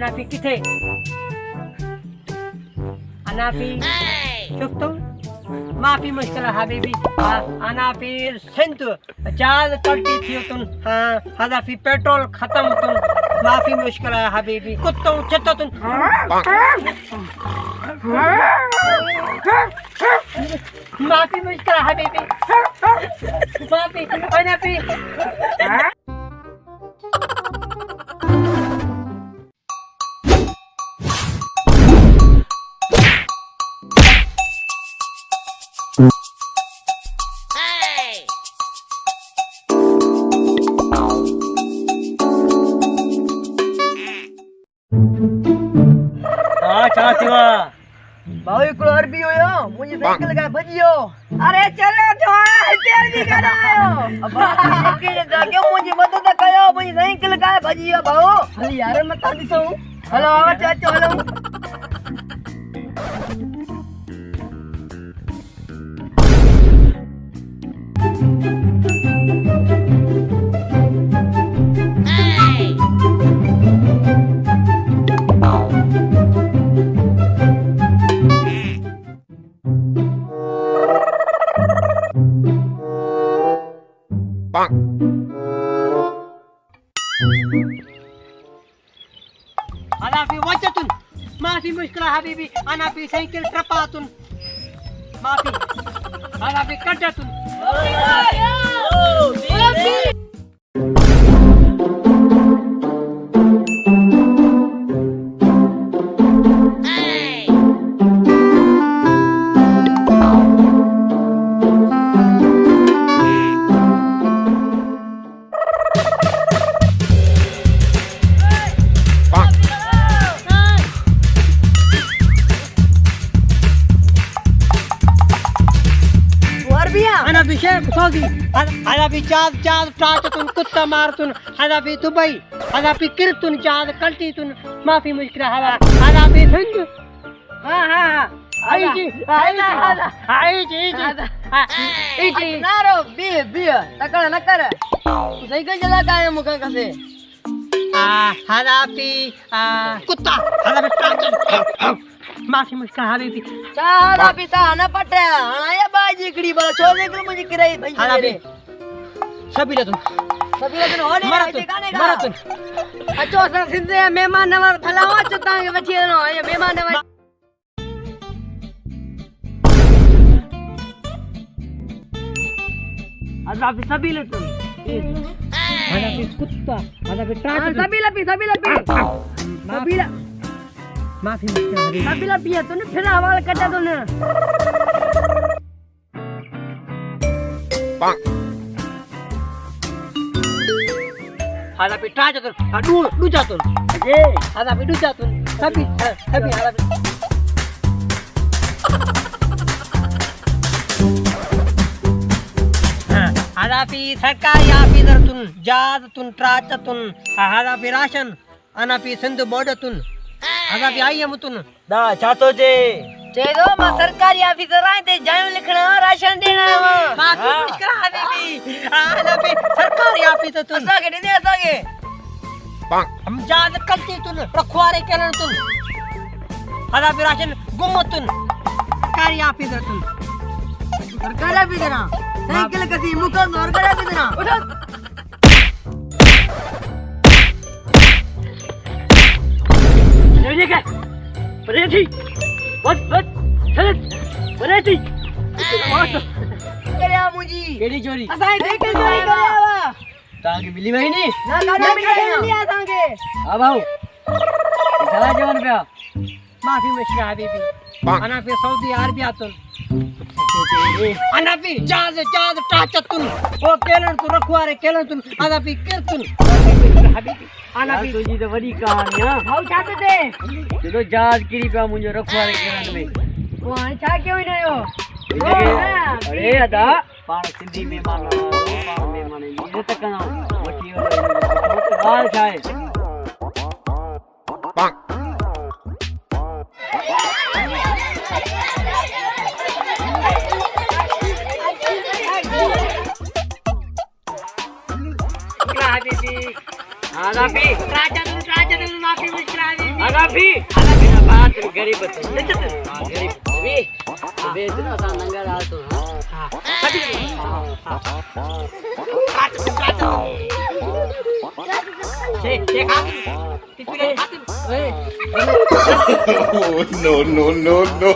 Anafi किथे Anafi شفتم ما في مشكلة حبيبي أنا في سنت جال تلتي ثيوتن هذا في بترول ختمتن ما في مشكلة يا حبيبي كتون شتتن ما في مشكلة حبيبي ما في أنا في भाऊ इकडं अरबी हो यो मुझे साइकिल का भजियो अरे चलो जो तेल भी करायो अब क्यों मुझे मदद कयो मुझे साइकिल का भजियो भाऊ हली यार मैं कर दिसो हेलो आवा चाचो हेलो أنا في وجهة ما في مشكلة حبيبي أنا في سيكل تربات ما في أنا في كتة أنا في شيخ صوتي أنا في جاز تاعتن كتة مارتن أنا في دبي أنا في كرتن جاز كلتيتن ما في مشكلة هذا أنا في هند ها ايجي नारो बी तकड़ न कर साइकिल चला काहे मुका कसे هذا في كتة هذا في تاعتن ما في مشكلة حبيبي चारा पिता न पटे आया बाजी कड़ी बड़ा छोड़ने के मुझे किराई भाई هذا في सभी ले तुम होने माराथन अच्छो सा सिंधे मेहमान नवाज भला हो चुका है बच्चे नो ये मेहमान नवाज هذا في सभी ले तुम هذا في كتة هذا في تاعتن सभी ما في مشكلة सभी लपी है तूने फिर हवाल कटा तूने هذا في تاعتن دو جاتن هذا في دو جاتن सभी هذا في هذا في सरकारी ऑफिसरतुन जाजतुन ट्राचतुन هذا في राशन أنا في सिंध बोर्डतुन هذا في आयमतुन दा छातो जे चेदो मैं सरकारी ऑफिसर आए थे जायो लिखना राशन देना है वहां माफी मुश्किल हबीबी أنا في सरकारी ऑफिसरतुन असागे दे असागे हम जाज करती तुन रखवारे केलन तुन هذا في राशन गुमतुन सरकारी ऑफिसरतुन सरकारी ऑफिसर साइकिल कसी मुका सरकारी ऑफिसर उठो ये क्या बरेती बस चल बरेती करे मुजी केड़ी चोरी असाई साइकिल चोरी करे आवा ताके मिली भाई नी ना गाड़ी मिली लिया ताके आ भाऊ चला जवन पे माफी मुश्किल हबीबी أنا في سعودي عربية أنا في جاز تاعتن वो केलन तू रखवारे केलन तू أنا في كرتن حبيبي أنا في तुझी तो बड़ी कहानी हां भाऊ चाहते थे जो जहाज गिरी पे मुझे रखवारे केरन में वो छा क्यों न आयो अरे अदा पाण सिंधी में माना पाण में माने ये तक ना वठी गाल छाए حبيبي هذا في راجل माफी मुश्किल हबीबी हनाफी ना बात गरीब होते हां गरीब वे बेच ना सा नंगर आतो हां छे खा तिकडे Oh, no, no, no, no.